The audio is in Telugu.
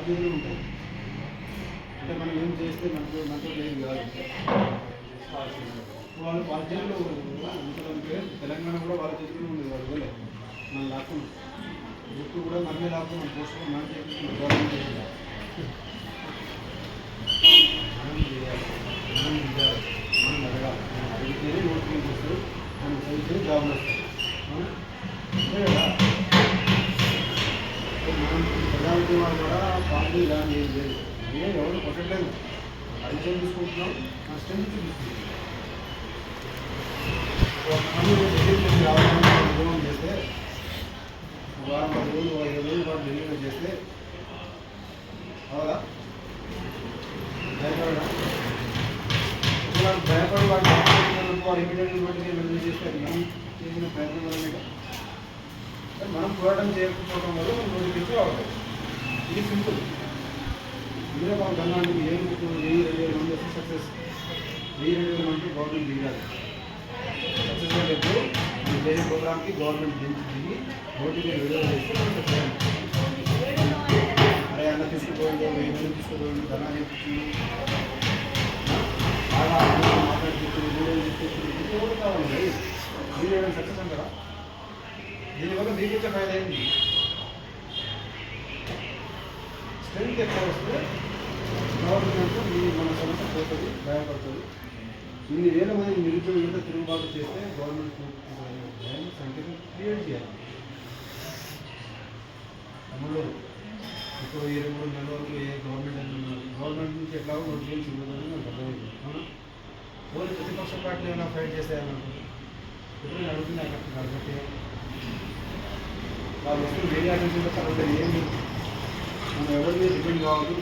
బాధ్యతలు ఉంటాయి. అంటే మనం ఏం చేస్తే మనతో లేదు కాదు. వాళ్ళు వాళ్ళ చేతిలో ఉంటుందంటే తెలంగాణ కూడా వాళ్ళ చేతిలో ఉంది. వాళ్ళు పోలే మనం లాక్కున్నాం. గుర్తు కూడా మనమే లాక్కున్నాం. పోస్ట్ మనం చేస్తున్నాం. గవర్నమెంట్ చేయాలి, మనం అడగాలి. మనం అడిగితేనే నోటిఫికేషన్ వస్తుంది. మనం చదివితేనే జాబ్లు వస్తాయి. అంతే కదా. మనం ప్రజానికి వాళ్ళు కూడా పార్టీ కానీ ఏం లేదు. ఎవరు కొట్టలేదు. అడిషన్ తీసుకుంటున్నాం. మన స్ట్రెంత్ చూపిస్తుంది. ఉద్యోగం చేస్తే వారం 10 రోజులు 5 రోజుల పాటు డెలివరీ చేస్తే అవదా భయపడడం. భయపడి వాళ్ళు ఇమీడియట్గా బట్టి వెళ్లి చేస్తే మనం చేసిన ప్రయత్నం వల్ల మనం పోరాటం చేయకపోవడం వల్ల మనం నోటిఫికేషన్ రావడం. ఇది సింపుల్. ఇందులో మనం గన్నానికి 1000 మంది వస్తే సక్సెస్. 1000 మంది గవర్నమెంట్ దిగాలి. సక్సెస్ ఎప్పుడు మనం చేసే ప్రోగ్రామ్కి గవర్నమెంట్ దిగి నోటిఫికేషన్ విడుదల చేస్తే మనం చెప్పాలి. అరే అన్న తీసుకుపోయిందో 1000 మంది తీసుకుపోయింది ధనా చెప్తుంది బాగా మాట్లాడుతుంది వీడియోలు తీసుకొచ్చింది ఎవరు కావాలి. వీడియో సక్సెస్ అంటారా? దీనివల్ల మీకు వచ్చే ఫైదా ఏంటి? స్ట్రెంత్ ఎక్కువ వస్తే గవర్నమెంట్ మన సమస్య పోతుంది, భయపడుతుంది. ఇన్ని వేల మంది నిరుద్యోగులతో తిరుగుబాటు చేస్తే గవర్నమెంట్ సంఖ్యను క్రియేట్ చేయాలి. అమలు ఇప్పుడు 23 నెలల వరకు ఏ గవర్నమెంట్ నుంచి ఎట్లాగో నోటిఫికేషన్ ఇవ్వదని నాకు అర్థమైంది. అవునా? ఓన్లీ ప్రతిపక్ష పార్టీలు ఏమైనా ఫైట్ చేస్తాయనుకుంటుంది. ఇప్పుడు నేను అడుగుతున్నాను కాబట్టి వాళ్ళు వస్తున్న వేరే అడ్మిషన్లో తర్వాత ఏమి మనం ఎవరి మీద డిపెండ్ కావద్దు.